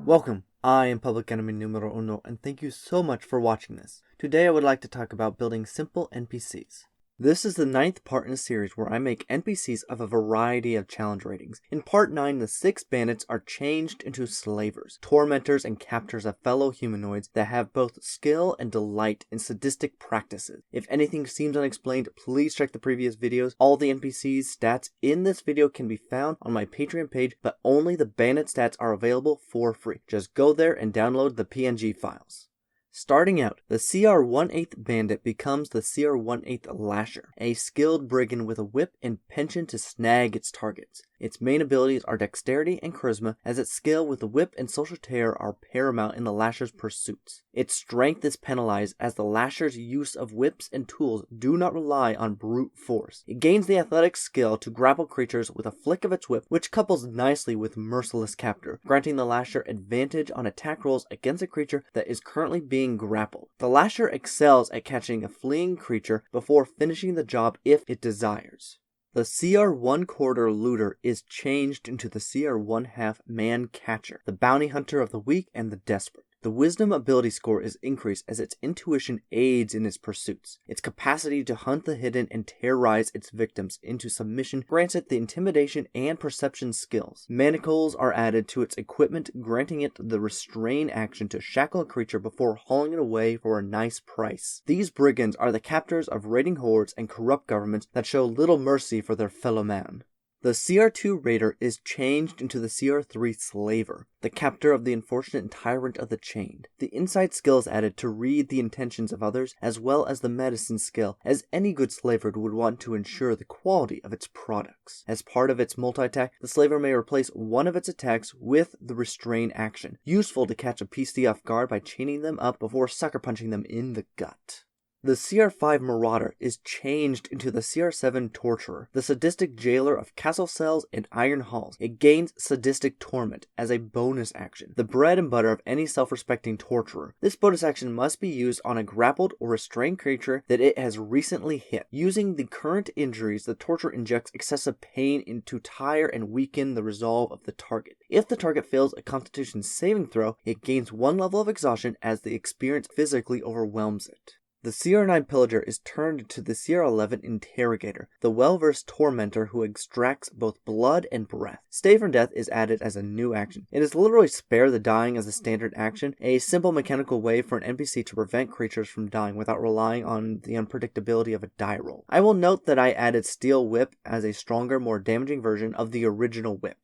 Welcome, I am Public Enemy Numero Uno, and thank you so much for watching this. Today I would like to talk about building simple NPCs. This is the 9th part in a series where I make NPCs of a variety of challenge ratings. In part 9, the 6 bandits are changed into slavers, tormentors and captors of fellow humanoids that have both skill and delight in sadistic practices. If anything seems unexplained, please check the previous videos. All the NPCs stats in this video can be found on my Patreon page, but only the bandit stats are available for free. Just go there and download the PNG files. Starting out, the CR-1/8 bandit becomes the CR-1/8 lasher, a skilled brigand with a whip and penchant to snag its targets. Its main abilities are dexterity and charisma, as its skill with the whip and social terror are paramount in the lasher's pursuits. Its strength is penalized as the lasher's use of whips and tools do not rely on brute force. It gains the athletic skill to grapple creatures with a flick of its whip, which couples nicely with merciless captor, granting the lasher advantage on attack rolls against a creature that is currently being grappled. The lasher excels at catching a fleeing creature before finishing the job if it desires. The CR-1/4 looter is changed into the CR-1/2 man catcher, the bounty hunter of the weak and the desperate. The wisdom ability score is increased as its intuition aids in its pursuits. Its capacity to hunt the hidden and terrorize its victims into submission grants it the intimidation and perception skills. Manacles are added to its equipment, granting it the restrain action to shackle a creature before hauling it away for a nice price. These brigands are the captors of raiding hordes and corrupt governments that show little mercy for their fellow man. The CR-2 Raider is changed into the CR-3 Slaver, the captor of the unfortunate and tyrant of the chained. The insight skill is added to read the intentions of others, as well as the medicine skill, as any good slaver would want to ensure the quality of its products. As part of its multi-attack, the slaver may replace one of its attacks with the restrain action, useful to catch a PC off guard by chaining them up before sucker punching them in the gut. The CR-5 Marauder is changed into the CR-7 Torturer, the sadistic jailer of castle cells and iron halls. It gains Sadistic Torment as a bonus action, the bread and butter of any self-respecting torturer. This bonus action must be used on a grappled or restrained creature that it has recently hit. Using the current injuries, the torturer injects excessive pain to tire and weaken the resolve of the target. If the target fails a Constitution saving throw, it gains 1 level of exhaustion as the experience physically overwhelms it. The CR-9 Pillager is turned into the CR-11 Interrogator, the well-versed tormentor who extracts both blood and breath. Stay from Death is added as a new action. It is literally Spare the Dying as a standard action, a simple mechanical way for an NPC to prevent creatures from dying without relying on the unpredictability of a die roll. I will note that I added Steel Whip as a stronger, more damaging version of the original whip.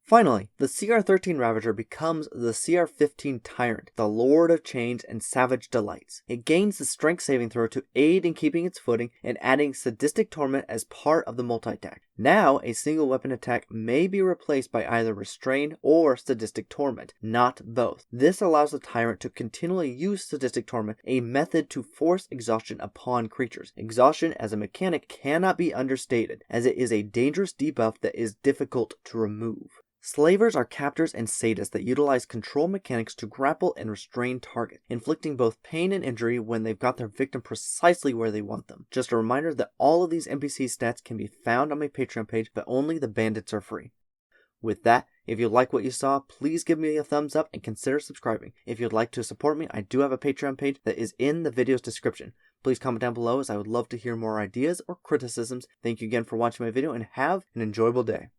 Finally, the CR-13 Ravager becomes the CR-15 Tyrant, the Lord of Change and Savage Delights. It gains the Strength saving throw to aid in keeping its footing and adding Sadistic Torment as part of the multi-attack. Now, a single weapon attack may be replaced by either Restrain or Sadistic Torment, not both. This allows the Tyrant to continually use Sadistic Torment, a method to force exhaustion upon creatures. Exhaustion as a mechanic cannot be understated, as it is a dangerous debuff that is difficult to remove. Slavers are captors and sadists that utilize control mechanics to grapple and restrain targets, inflicting both pain and injury when they've got their victim precisely where they want them. Just a reminder that all of these NPC stats can be found on my Patreon page, but only the bandits are free. With that, if you like what you saw, please give me a thumbs up and consider subscribing. If you'd like to support me, I do have a Patreon page that is in the video's description. Please comment down below as I would love to hear more ideas or criticisms. Thank you again for watching my video and have an enjoyable day.